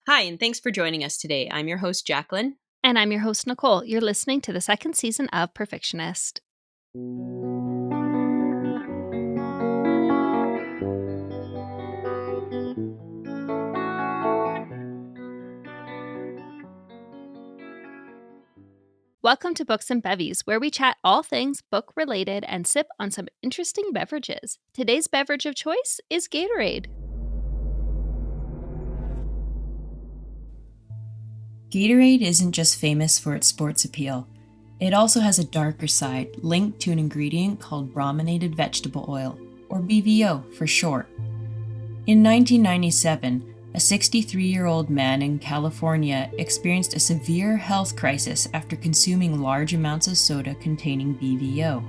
Hi, and thanks for joining us today. I'm your host, Jacqueline. And I'm your host, Nicole. You're listening to the second season of Perfictionist. Welcome to Books and Bevvies, where we chat all things book related and sip on some interesting beverages. Today's beverage of choice is Gatorade. Gatorade isn't just famous for its sports appeal. It also has a darker side linked to an ingredient called brominated vegetable oil, or BVO for short. In 1997, a 63-year-old man in California experienced a severe health crisis after consuming large amounts of soda containing BVO.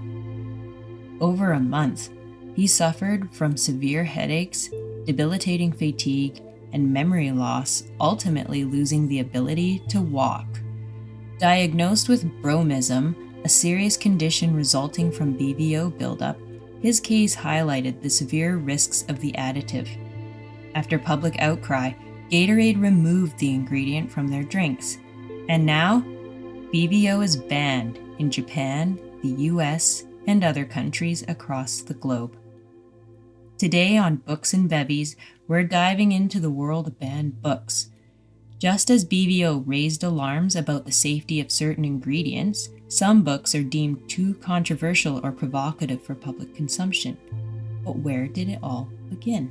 Over a month, he suffered from severe headaches, debilitating fatigue, and memory loss, ultimately losing the ability to walk. Diagnosed with bromism, a serious condition resulting from BVO buildup, his case highlighted the severe risks of the additive. After public outcry, Gatorade removed the ingredient from their drinks. And now, BVO is banned in Japan, the US, and other countries across the globe. Today on Books and Bevvies, we're diving into the world of banned books. Just as BVO raised alarms about the safety of certain ingredients, some books are deemed too controversial or provocative for public consumption. But where did it all begin?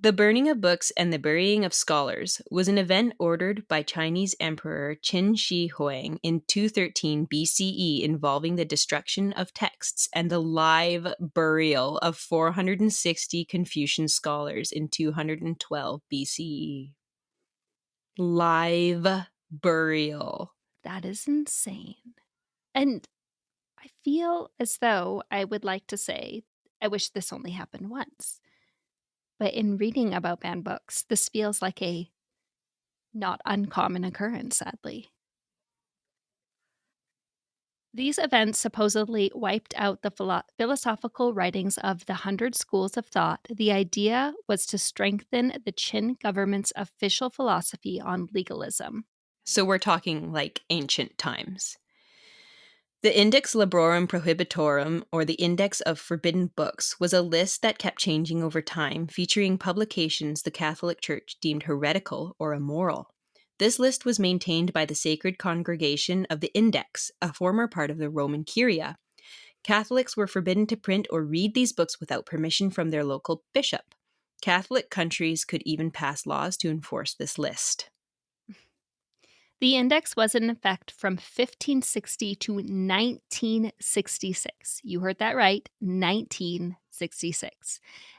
The burning of books and the burying of scholars was an event ordered by Chinese Emperor Qin Shi Huang in 213 BCE involving the destruction of texts and the live burial of 460 Confucian scholars in 212 BCE. Live burial. That is insane. And I feel as though I would like to say, I wish this only happened once. But in reading about banned books, this feels like a not uncommon occurrence, sadly. These events supposedly wiped out the philosophical writings of the Hundred Schools of Thought. The idea was to strengthen the Qin government's official philosophy on legalism. So we're talking like ancient times. The Index Librorum Prohibitorum, or the Index of Forbidden Books, was a list that kept changing over time, featuring publications the Catholic Church deemed heretical or immoral. This list was maintained by the Sacred Congregation of the Index, a former part of the Roman Curia. Catholics were forbidden to print or read these books without permission from their local bishop. Catholic countries could even pass laws to enforce this list. The index was in effect from 1560 to 1966. You heard that right, 1966.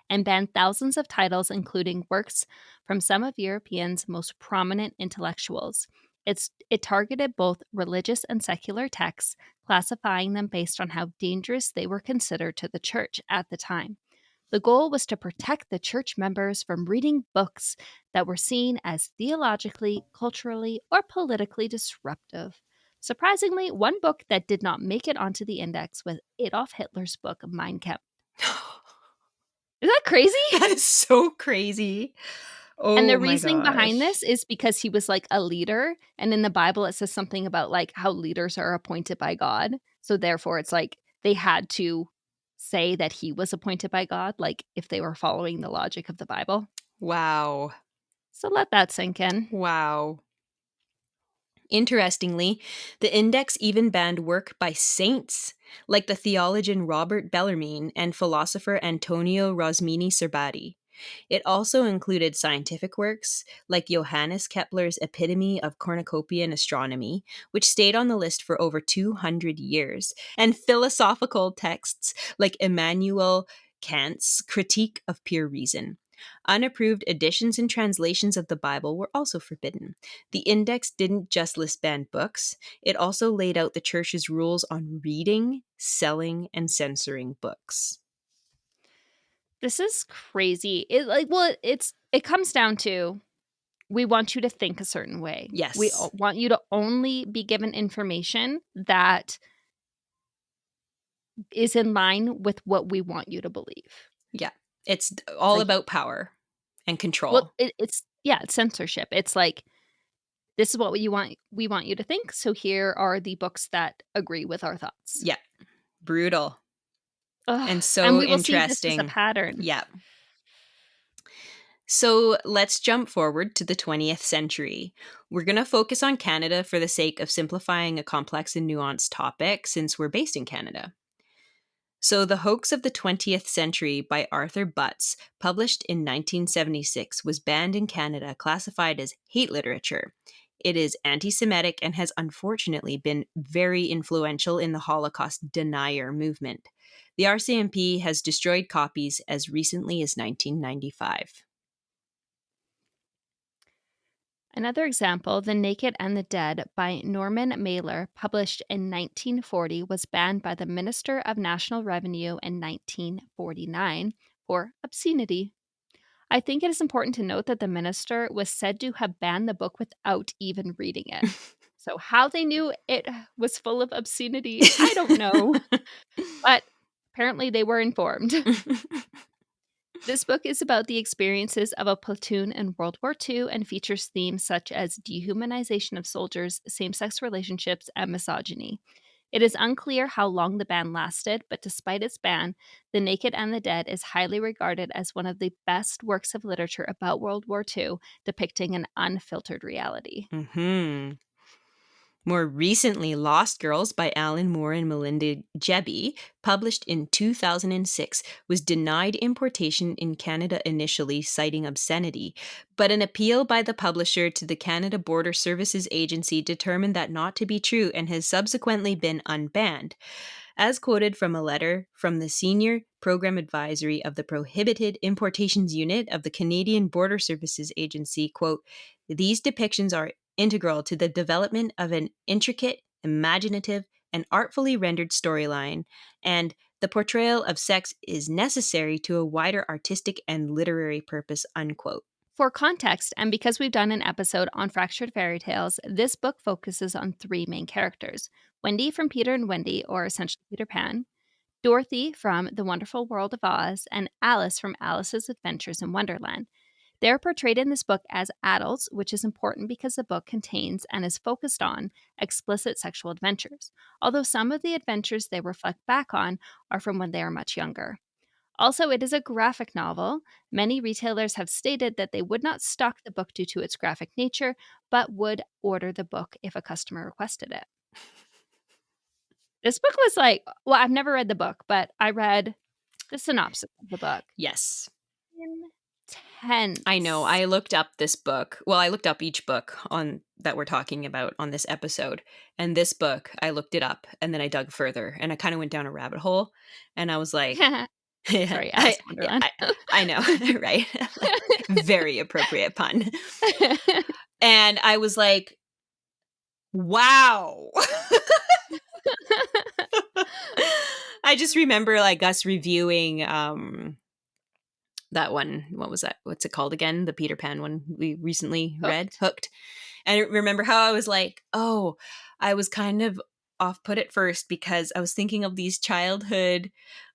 And banned thousands of titles, including works from some of Europeans' most prominent intellectuals. It targeted both religious and secular texts, classifying them based on how dangerous they were considered to the church at the time. The goal was to protect the church members from reading books that were seen as theologically, culturally, or politically disruptive. Surprisingly, one book that did not make it onto the index was Adolf Hitler's book Mein Kampf. Is that crazy? That is so crazy. And Oh the my reasoning behind gosh. this is because he was like a leader. And in the Bible, it says something about like how leaders are appointed by God. So therefore, it's like they had to say that he was appointed by God, like if they were following the logic of the Bible. Wow. So let that sink in. Wow. Interestingly, the index even banned work by saints, like the theologian Robert Bellarmine and philosopher Antonio Rosmini Serbati. It also included scientific works, like Johannes Kepler's Epitome of Cornucopian Astronomy, which stayed on the list for over 200 years, and philosophical texts like Immanuel Kant's Critique of Pure Reason. Unapproved editions and translations of the Bible were also forbidden. The index didn't just list banned books, it also laid out the church's rules on reading, selling, and censoring books. This is crazy. It comes down to we want you to think a certain way. We Yes. want you to only be given information that is in line with what we want you to believe. Yeah. It's all Like about power. And Well, control. it's censorship. It's like, this is what we want you to think, so here are the books that agree with our thoughts. Yeah. Brutal. Ugh, And and so we will see this as a interesting. pattern. Yeah. So let's jump forward to the 20th century. We're going to focus on Canada for the sake of simplifying a complex and nuanced topic since we're based in Canada. So, The Hoax of the 20th Century by Arthur Butts, published in 1976, was banned in Canada, classified as hate literature. It is anti Semitic and has unfortunately been very influential in the Holocaust denier movement. The RCMP has destroyed copies as recently as 1995. Another example, The Naked and the Dead by Norman Mailer, published in 1940, was banned by the Minister of National Revenue in 1949 for obscenity. I think it is important to note that the minister was said to have banned the book without even reading it. So, how they knew it was full of obscenity, I don't know, but apparently they were informed. This book is about the experiences of a platoon in World War II and features themes such as dehumanization of soldiers, same sex relationships, and misogyny. It is unclear how long the ban lasted, but despite its ban, The Naked and the Dead is highly regarded as one of the best works of literature about World War II, depicting an unfiltered reality. Mhm. More recently, Lost Girls by Alan Moore and Melinda Jebby, published in 2006, was denied importation in Canada initially, citing obscenity, but an appeal by the publisher to the Canada Border Services Agency determined that not to be true and has subsequently been unbanned. As quoted from a letter from the Senior Program Advisory of the Prohibited Importations Unit of the Canadian Border Services Agency, quote, these depictions are integral to the development of an intricate, imaginative, and artfully rendered storyline, and the portrayal of sex is necessary to a wider artistic and literary purpose, unquote. For context, and because we've done an episode on fractured fairy tales, this book focuses on three main characters: Wendy from Peter and Wendy, or essentially Peter Pan, Dorothy from The Wonderful World of Oz, and Alice from Alice's Adventures in Wonderland. They're portrayed in this book as adults, which is important because the book contains and is focused on explicit sexual adventures, although some of the adventures they reflect back on are from when they are much younger. Also, it is a graphic novel. Many retailers have stated that they would not stock the book due to its graphic nature, but would order the book if a customer requested it. This book was like, well, I've never read the book, but I read the synopsis of the book. Yes. Intense. I know. I looked up this book. Well, I looked up each book on that we're talking about on this episode. And this book, I looked it up and then I dug further and I kind of went down a rabbit hole and I was like, yeah, Sorry, Alice in yeah, Wonderland. I know, right? Like, very appropriate pun. And I was like, wow. I just remember like us reviewing that one. What was that? What's it called again? The Peter Pan one we recently read, Hooked. Hooked. And I remember how I was like, oh, I was kind of off put at first because I was thinking of these childhood,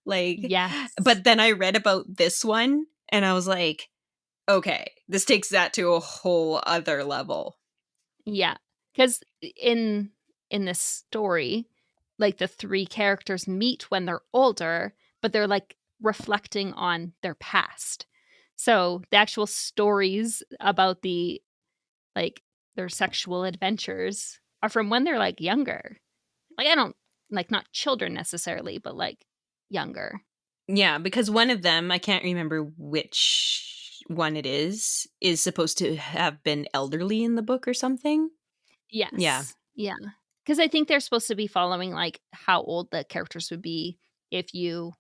like, Yes. but then I read about this one and I was like, okay, this takes that to a whole other level. Yeah. Because in this story, like the three characters meet when they're older, but they're like reflecting on their past. So the actual stories about the like their sexual adventures are from when they're like younger. Like I don't like not children necessarily, but like younger. Yeah, because one of them, I can't remember which one it is supposed to have been elderly in the book or something. Yeah. Yes. Yeah. Because I think they're supposed to be following like how old the characters would be if you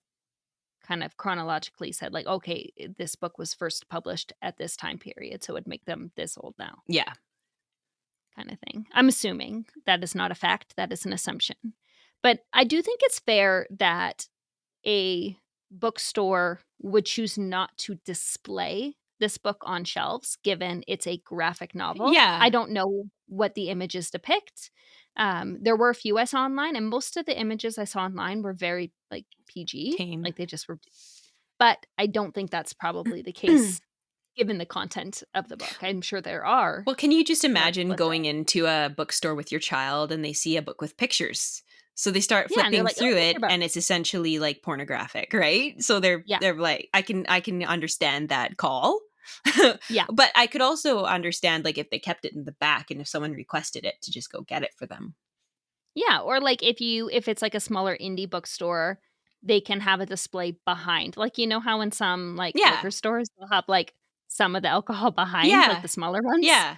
kind of chronologically said like, okay, this book was first published at this time period, so it would make them this old now, Yeah. kind of thing. I'm assuming that is not a fact, that is an assumption. But I do think it's fair that a bookstore would choose not to display this book on shelves given it's a graphic novel. I Yeah. don't know what the images depict. There were a few I saw online, and most of the images I saw online were very like PG, Tame. like they just were. But I don't think that's probably the case given the content of the book. I'm sure there are Well, can you just more imagine explicit. going into a bookstore with your child and they see a book with pictures? So they start Yeah, and they're flipping like, "Oh, through what's it your book?" and it's essentially like pornographic, right? So they're Yeah, they're like I can understand that call. yeah. But I could also understand like if they kept it in the back and if someone requested it to just go get it for them. Yeah, or, like, if it's, like, a smaller indie bookstore, they can have a display behind. Like, you know how in some, like, Yeah. liquor stores, they'll have, like, some of the alcohol behind, like, Yeah. the smaller ones? Yeah.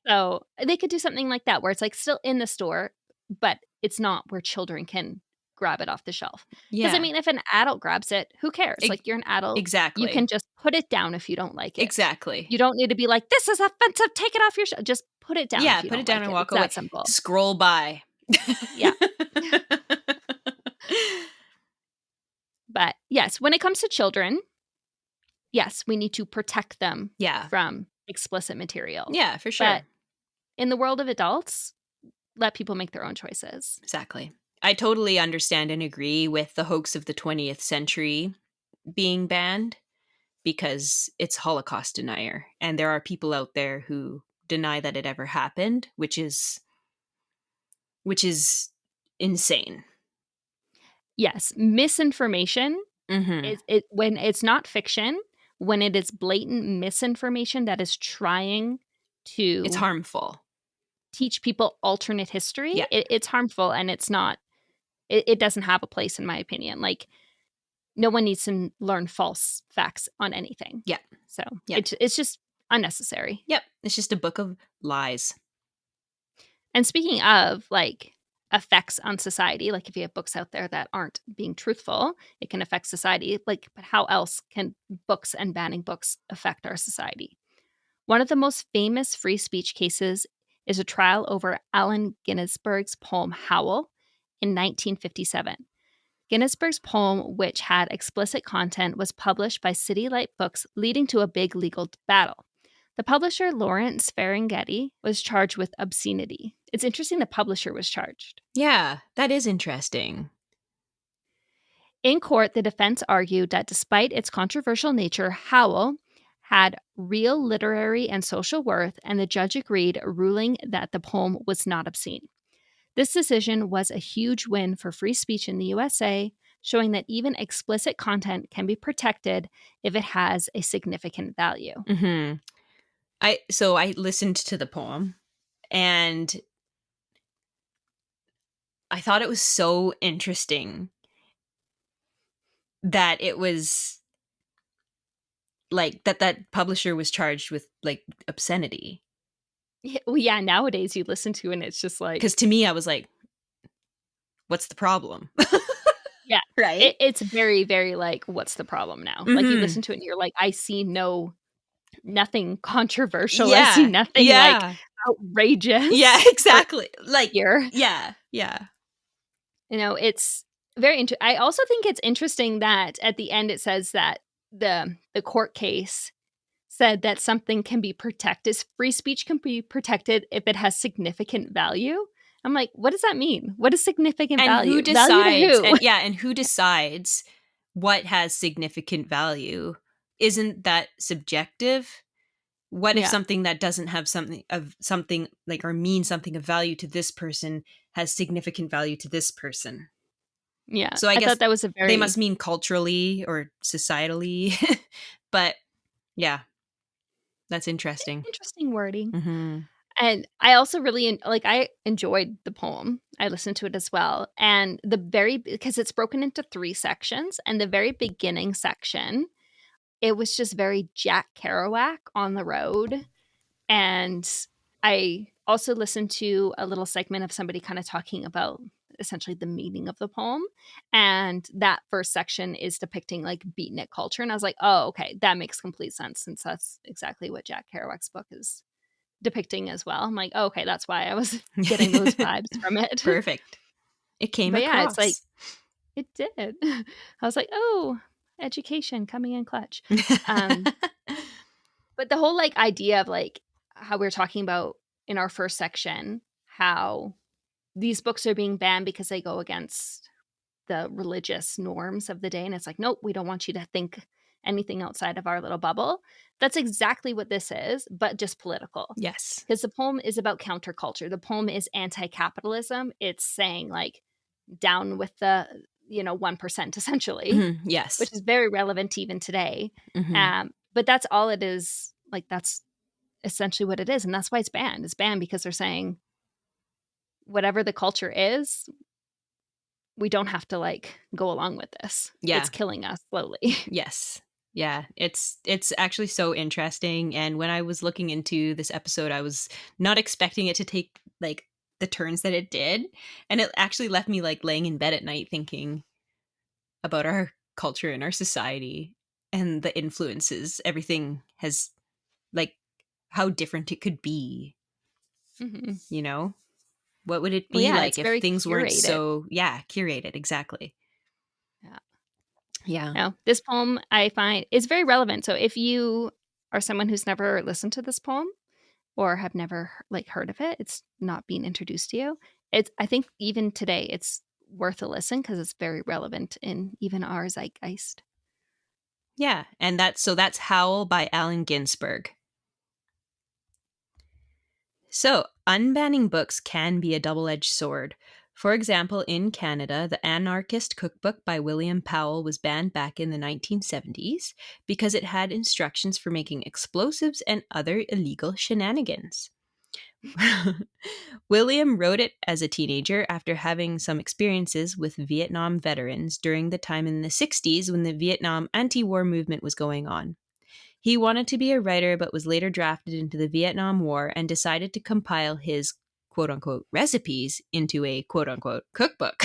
So, they could do something like that where it's, like, still in the store, but it's not where children can grab it off the shelf. Because I Yeah. mean, if an adult grabs it, who cares? Ex- Like, you're an adult, you can exactly. just put it down if you don't like it. Exactly. You don't need to be like, "This is offensive, take it off your shelf." Just put it down Yeah, if you put it don't down like and it. walk It's away. that simple. Scroll by. Yeah. But, yes, when it comes to children, yes, we need to protect them Yeah. from explicit material. Yeah, for But sure. in the world of adults, let people make their own choices. Exactly. I totally understand and agree with the hoax of the 20th century being banned because it's Holocaust denier. And there are people out there who deny that it ever happened, which is insane. Yes, misinformation Mhm. is it when it's not fiction, when it is blatant misinformation that is trying It's to harmful. teach people alternate history, Yeah. it's harmful and it's not it doesn't have a place in my opinion. Like, no one needs to learn false facts on anything. Yeah. So, Yeah. it's just unnecessary. Yep. It's just a book of lies. And speaking of, like, effects on society, like, if you have books out there that aren't being truthful, it can affect society, like, but how else can books and banning books affect our society? One of the most famous free speech cases is a trial over Allen Ginsberg's poem Howl in 1957. Ginsberg's poem, which had explicit content, was published by City Light Books, leading to a big legal battle. The publisher, Lawrence Ferlinghetti, was charged with obscenity. It's interesting the publisher was charged. Yeah, that is interesting. In court, the defense argued that despite its controversial nature, Howl had real literary and social worth, and the judge agreed, ruling that the poem was not obscene. This decision was a huge win for free speech in the USA, showing that even explicit content can be protected if it has a significant value. Mhm. I listened to the poem and I thought it was so interesting that it was like that publisher was charged with like obscenity. Yeah, well, yeah, nowadays you listen to and it's just like, Because to me, I was like, "What's the problem?" yeah, Right? it's very, very like, what's the problem now? Like you Mhm. listen to it and you're like, I see nothing controversial. I see Yeah. nothing like Yeah. Yeah, outrageous or exactly. Like, here. yeah, yeah. It's very I also think it's interesting that at the end it says that the court case said that something can be protected free speech can be protected if it has significant value. I'm like, what does that mean? What is significant And who value? Value to decides who? and who decides what has significant value? Isn't that subjective? What if Yeah. something that doesn't have something like or mean something of value to this person has significant value to this person? Yeah. So I I guess thought that was a they must very mean culturally or societally. But yeah, that's interesting. interesting wording. Mhm. And I also really I enjoyed the poem. I listened to it as well. And the very because it's broken into 3 sections and the very beginning section, it was just very Jack Kerouac on the road. And I also listened to a little segment of somebody kind of talking about essentially the meaning of the poem. And that first section is depicting like beatnik culture. And I was like, oh, okay, that makes complete sense since that's exactly what Jack Kerouac's book is depicting as well. I'm like, oh, okay, that's why I was getting those vibes from it. Perfect. It came But yeah, it's like, across. it did. I was like, oh, education coming in clutch. Um, but the whole like idea of like how we were talking about in our first section, how these books are being banned because they go against the religious norms of the day. And it's like, nope, we don't want you to think anything outside of our little bubble. That's exactly what this is, but just political. Yes. Because the poem is about counterculture. The poem is anti-capitalism. It's saying like down with the 1% essentially, Yes. which is very relevant even today. Mm-hmm. But that's all it is. Like that's essentially what it is, and that's why it's banned. It's banned because they're saying whatever the culture is, we don't have to like go along with this. Yeah. It's killing us slowly. Yes. Yeah, it's actually so interesting, and when I was looking into this episode, I was not expecting it to take like the turns that it did, and it actually left me like laying in bed at night thinking about our culture and our society and the influences everything has, like, how different it could be, Hmm. you know? What would it Well, be yeah, like it's if very things weren't curated. so, yeah, curated, exactly. Yeah. Yeah. Now, this poem I find is very relevant. So if you are someone who's never listened to this poem or have never like heard of it, it's not being introduced to you. It's I think even today it's worth a listen because it's very relevant in even our zeitgeist. Yeah, and that's Howl by Allen Ginsberg. So, unbanning books can be a double edged sword. For example, in Canada, the Anarchist Cookbook by William Powell was banned back in the 1970s because it had instructions for making explosives and other illegal shenanigans. William wrote it as a teenager after having some experiences with Vietnam veterans during the time in the 60s when the Vietnam anti war movement was going on. He wanted to be a writer, but was later drafted into the Vietnam War and decided to compile his quote unquote recipes into a quote unquote cookbook.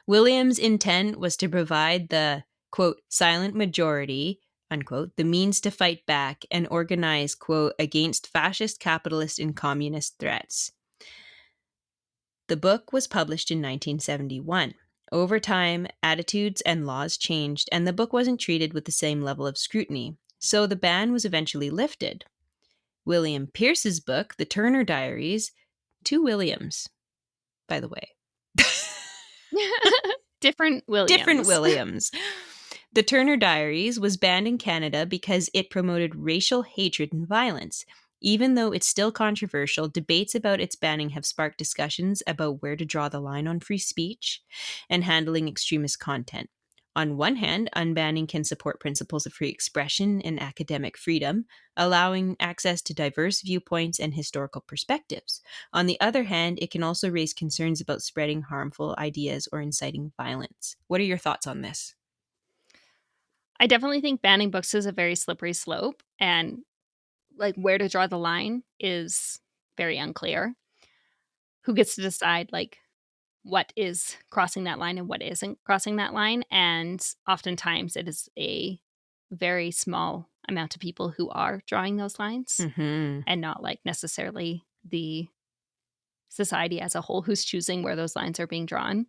William's intent was to provide the quote silent majority unquote the means to fight back and organize quote against fascist capitalist and communist threats. The book was published in 1971. Over time, attitudes and laws changed, and the book wasn't treated with the same level of scrutiny, so the ban was eventually lifted. William Pierce's book, The Turner Diaries, two Williams, by the way. Different Different Williams. Williams. The Turner Diaries was banned in Canada because it promoted racial hatred and violence. Even though it's still controversial, debates about its banning have sparked discussions about where to draw the line on free speech and handling extremist content. On one hand, unbanning can support principles of free expression and academic freedom, allowing access to diverse viewpoints and historical perspectives. On the other hand, it can also raise concerns about spreading harmful ideas or inciting violence. What are your thoughts on this? I definitely think banning books is a very slippery slope, and like where to draw the line is very unclear. Who gets to decide like what is crossing that line and what isn't crossing that line? And oftentimes it is a very small amount of people who are drawing those lines Mm-hmm. and not like necessarily the society as a whole who's choosing where those lines are being drawn.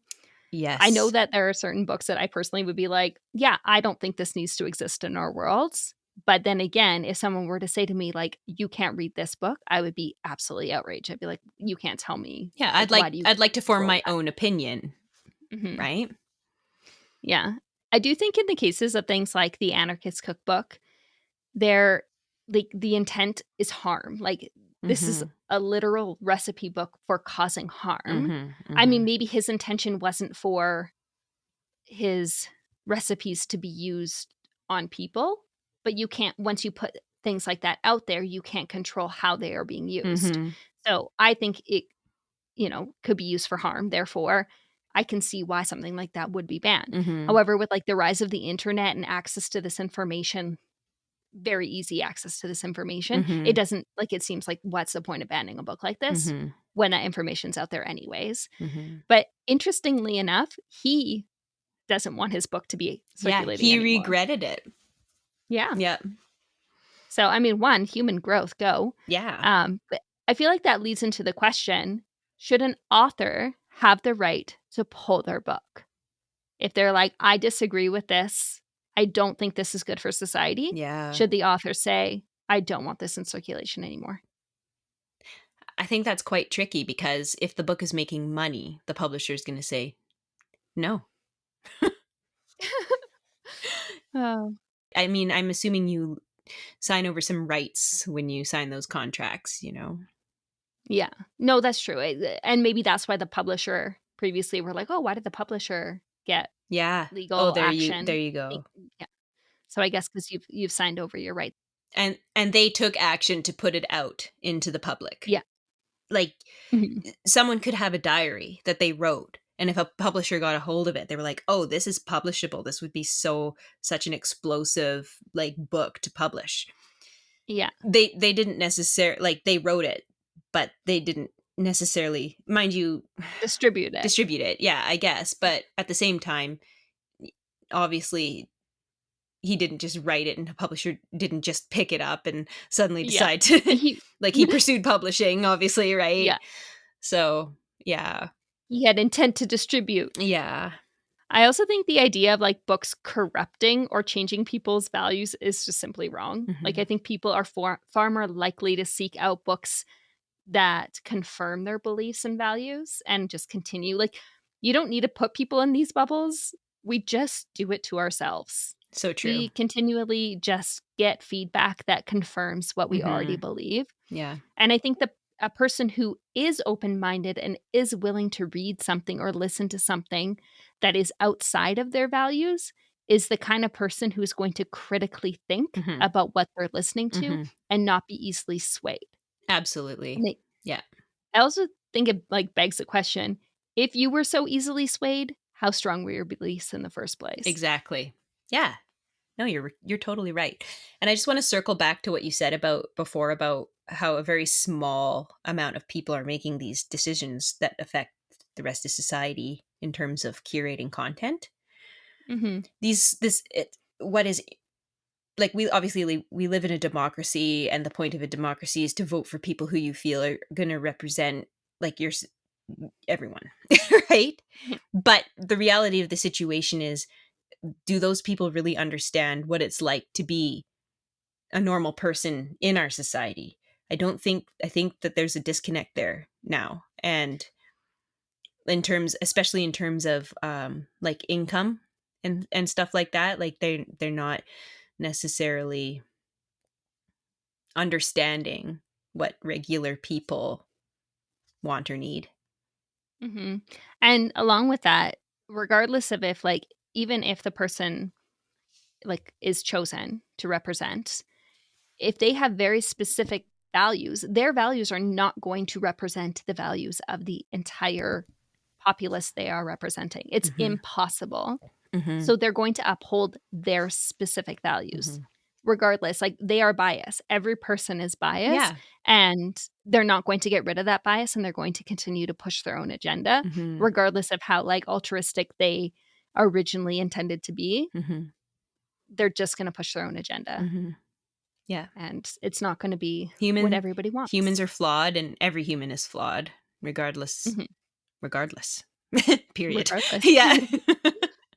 I know Yes. that there are certain books that I personally would be like, yeah, I don't think this needs to exist in our worlds. But then again, if someone were to say to me, like, you can't read this book, I would be absolutely outraged. I'd be like, you can't tell me. Yeah, Like, why do you I'd like to form control my own opinion, that? Hmm. right? Yeah. I do think in the cases of things like the Anarchist Cookbook, they're like the intent is harm. Like, this is Mm-hmm. a literal recipe book for causing harm. Mm-hmm. I Mm-hmm. mean, maybe his intention wasn't for his recipes to be used on people, but you can't once you put things like that out there, you can't control how they are being used. Mm-hmm. So, I think it, could be used for harm. Therefore, I can see why something like that would be banned. Mm-hmm. However, with like the rise of the internet and access to this information, very easy access to this information, it Mm-hmm. doesn't like it seems like what's the point of banning a book like this Mm-hmm. when that information's out there anyways? Mm-hmm. But interestingly enough, he doesn't want his book to be Yeah, circulating he anymore. regretted it. Yeah. Yeah. So, I mean, one, human growth, go. Yeah. But I feel like that leads into the question, should an author have the right to pull their book? If they're like, I disagree with this, I don't think this is good for society, Yeah. should the author say, I don't want this in circulation anymore? I think that's quite tricky because if the book is making money, the publisher is going to say no. Oh. I mean, I'm assuming you sign over some rights when you sign those contracts, you know? Yeah. No, that's true, and maybe that's why the publisher previously were like, "Oh, why did the publisher get Yeah. Oh, legal there action?" you Think go. Yeah. So I guess because 'cause you've signed over your right. And they took action to put it out into the public. Yeah. Like, Mhm. someone could have a diary that they wrote, and if a publisher got a hold of it, they were like, "Oh, this is publishable. This would be such an explosive, like, book to publish." Yeah. They didn't necessarily, like, they wrote it, but they didn't necessarily, mind you, Distribute it. distribute it. Yeah, I guess, but at the same time, obviously, he didn't just write it, and the publisher didn't just pick it up and suddenly Yeah. decide to He like, he pursued publishing, obviously, right? Yeah. So, yeah. He had intent to distribute. Yeah. I also think the idea of, like, books corrupting or changing people's values is just simply wrong. Like, I Mhm. think people are far more likely to seek out books that confirm their beliefs and values and just continue. Like, you don't need to put people in these bubbles. We just do it to ourselves. So true. We continually just get feedback that confirms what we already Mhm. believe. Yeah. And I think a person who is open-minded and is willing to read something or listen to something that is outside of their values is the kind of person who's going to critically think Mhm. about what they're listening to Mhm. and not be easily swayed. Absolutely. And Yeah. I also think it, like, begs the question, if you were so easily swayed, how strong were your beliefs in the first place? Exactly. Yeah. No, you're totally right. And I just wanna circle back to what you said about before, about how a very small amount of people are making these decisions that affect the rest of society in terms of curating content. Mhm. These this it what is like, we obviously we live in a democracy, and the point of a democracy is to vote for people who you feel are going to represent, like, everyone, right? But the reality of the situation is, do those people really understand what it's like to be a normal person in our society? I think that there's a disconnect there now, and especially in terms of like, income and stuff like that, like, they're not necessarily understanding what regular people want or need. Mhm. And along with that, regardless of if, like, even if the person, like, is chosen to represent, if they have very specific values, their values are not going to represent the values of the entire populace they are representing. It's Mhm. impossible. Mhm. So they're going to uphold their specific values Mhm. regardless. Like, they are biased. Every person is biased, Yeah. and they're not going to get rid of that bias, and they're going to continue to push their own agenda Mhm. regardless of how, like, altruistic they originally intended to be. Mhm. They're just going to push their own agenda, Mhm. Yeah. and it's not going to be what Human everybody Humans wants. are flawed, and every human is flawed, regardless. Mhm. Regardless. Period. Regardless. Yeah.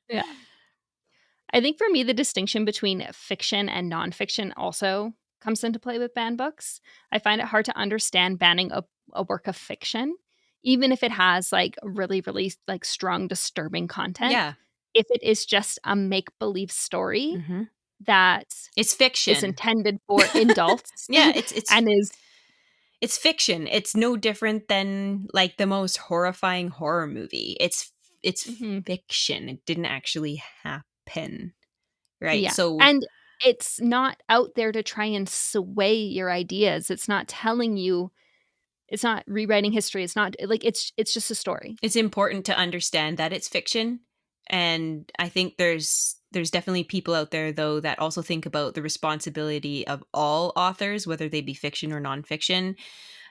Yeah. I think for me, the distinction between fiction and nonfiction also comes into play with banned books. I find it hard to understand banning a work of fiction, even if it has, like, really, like, strong, disturbing content. Yeah. If it is just a make believe story Mhm. that It's is fiction. intended for adults Yeah, it's and is it's fiction. It's no different than, like, the most horrifying horror movie. It's Mhm. fiction. It didn't actually happen, right? Yeah, So and it's not out there to try and sway your ideas. It's not telling you, it's not rewriting history. It's not like, it's just a story. it's important to understand that it's fiction, and I think there's definitely people out there, though, that also think about the responsibility of all authors, whether they be fiction or nonfiction,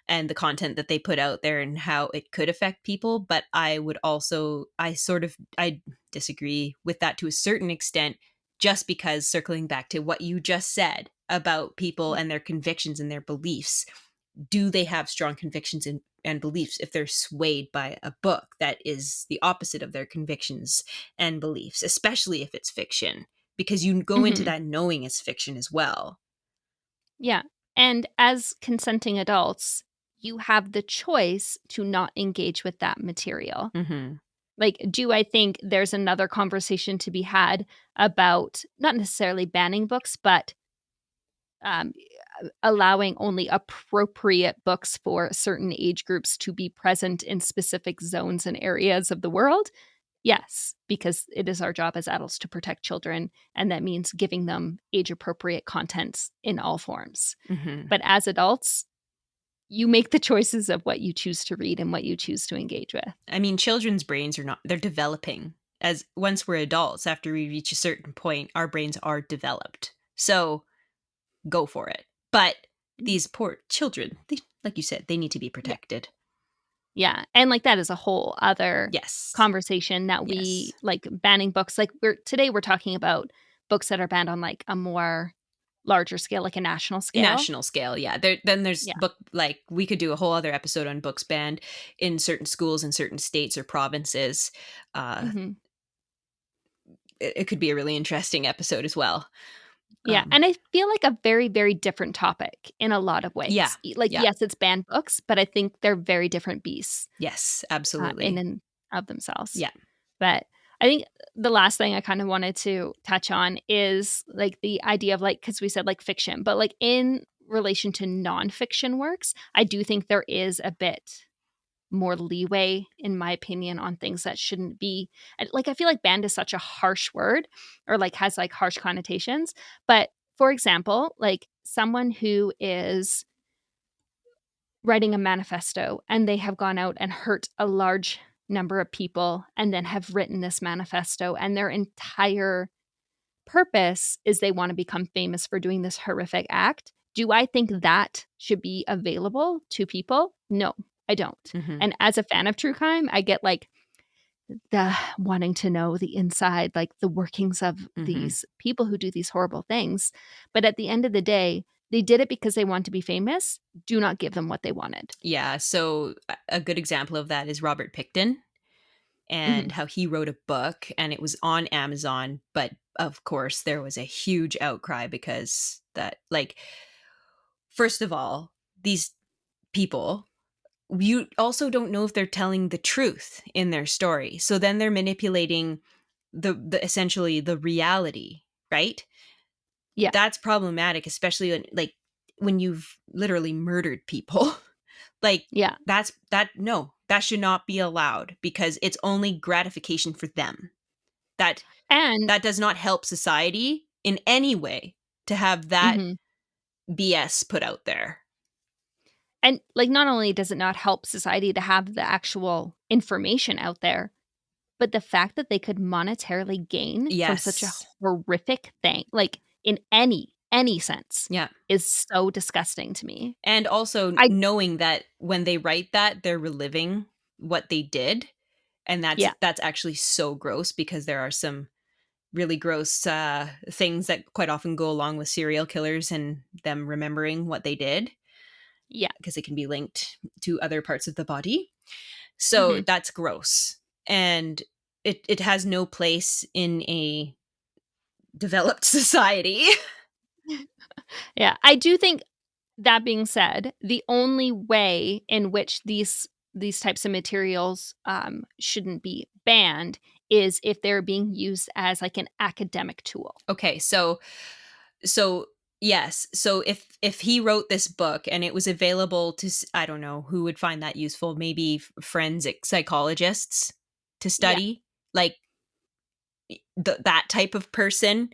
and the content that they put out there and how it could affect people. But I disagree with that to a certain extent, just because, circling back to what you just said about people and their convictions and their beliefs, do they have strong convictions and beliefs if they're swayed by a book that is the opposite of their convictions and beliefs, especially if it's fiction, because you go into Mhm. that knowing it's fiction as well. Yeah, and as consenting adults, you have the choice to not engage with that material. Mhm. Like, do I think there's another conversation to be had about not necessarily banning books, but um, allowing only appropriate books for certain age groups to be present in specific zones and areas of the world? Yes, because it is our job as adults to protect children, and that means giving them age appropriate content in all forms. Hmm. But as adults, you make the choices of what you choose to read and what you choose to engage with. I mean, children's brains are not, they're developing. As once we're adults, after we reach a certain point, our brains are developed. So go for it. But these poor children, they, like you said, they need to be Yeah. protected. Yeah. And like that is a whole other Yes. conversation that Yes. we like banning books. Like we're talking about books that are banned on like a more larger scale, like a national scale. National scale, yeah. Then there's Yeah. book, like we could do a whole other episode on books banned in certain schools in certain states or provinces. Uh, Hmm. it could be a really interesting episode as well. Yeah, and I feel like a very, very different topic in a lot of Yeah, ways. Like, yeah, yes, it's banned books, but I think they're very different beasts yes, in absolutely. and of themselves. Yeah. But I think the last thing I kind of wanted to touch on is like the idea of like, because we said like fiction, but like in relation to nonfiction works, I do think there is a bit more leeway, in my opinion, on things that shouldn't be like I feel like banned is such a harsh word or like has like harsh connotations. But for example, like someone who is writing a manifesto and they have gone out and hurt a large number of people and then have written this manifesto and their entire purpose is they want to become famous for doing this horrific act. Do I think that should be available to people? No, I don't. Hmm. And as a fan of true crime, I get like the wanting to know the inside, like the workings of Hmm. these people who do these horrible things. But at the end of the day, they did it because they want to be famous. Do not give them what they wanted. Yeah. So a good example of that is Robert Pickton and Mhm. how he wrote a book and it was on Amazon, but of course there was a huge outcry because that, like, first of all, these people, you also don't know if they're telling the truth in their story. So then they're manipulating the essentially the reality, right? Yeah. That's problematic, especially like when you've literally murdered people. Like Yeah. no, that should not be allowed because it's only gratification for them. That And that does not help society in any way to have that mhm. BS put out there. And like not only does it not help society to have the actual information out there, but the fact that they could monetarily gain from such a Yes. horrific thing, like in any sense, Yeah. is so disgusting to me. And also I knowing that when they write that, they're reliving what they did. And Yeah. that's actually so gross because there are some really gross things that quite often go along with serial killers and them remembering what they did Yeah. because it can be linked to other parts of the body. So Mhm. that's gross. And it has no place in a developed society. Yeah, I do think that being said, the only way in which these types of materials shouldn't be banned is if they're being used as like an academic tool. Okay, so yes, so if he wrote this book and it was available to I don't know who would find that useful, maybe forensic psychologists to Yeah, study, like that type of person.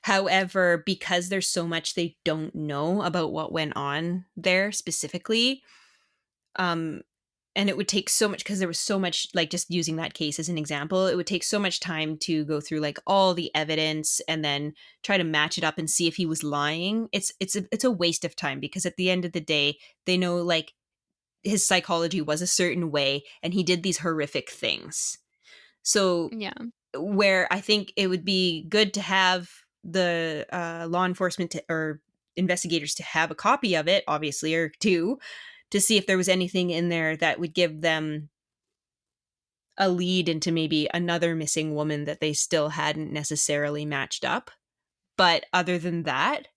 However, because there's so much they don't know about what went on there specifically, um and it would take so much because there was so much, like just using that case as an example, it would take so much time to go through like all the evidence and then try to match it up and see if he was lying. It's a waste of time because at the end of the day, they know like his psychology was a certain way and he did these horrific things. So yeah, where I think it would be good to have the law enforcement or investigators to have a copy of it, obviously, or two, to see if there was anything in there that would give them a lead into maybe another missing woman that they still hadn't necessarily matched up. But other than that,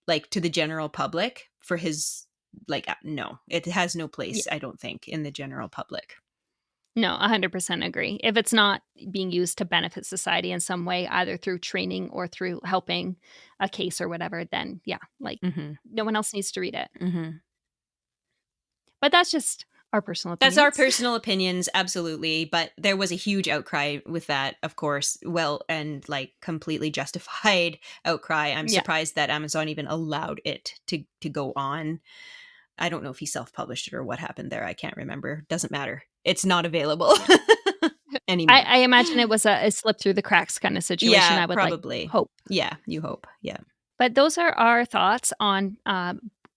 like to the general public, for his, like, no, it has no yeah. place, I don't think, in the general public. No, 100% agree. If it's not being used to benefit society in some way, either through training or through helping a case or whatever, then yeah, like Mhm. no one else needs to read it. Mhm. But that's just our personal That's our opinions. personal opinions, absolutely, but there was a huge outcry with that, of course, well, and, like, completely justified outcry. I'm Yeah. surprised that Amazon even allowed it to go on. I don't know if he self-published it or what happened there, I can't remember, doesn't matter. It's not available Yeah. anymore. I imagine it was a slip through the cracks kind of situation, Yeah, I would like probably. hope. Yeah, you hope, yeah. But those are our thoughts on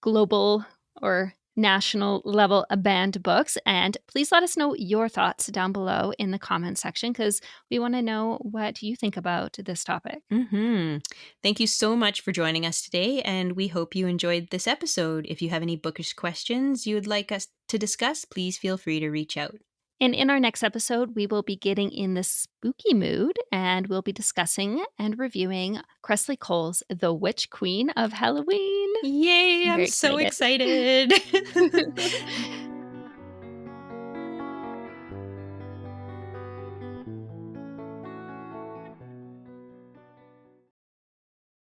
global or national level banned books. And please let us know your thoughts down below in the comment section because we want to know what you think about this topic. Mhm. Thank you so much for joining us today, and we hope you enjoyed this episode. If you have any bookish questions you would like us to discuss, please feel free to reach out. And in our next episode, we will be getting in the spooky mood and we'll be discussing and reviewing Cressley Cole's The Witch Queen of Halloween. Yay, I'm I'm very so excited. excited.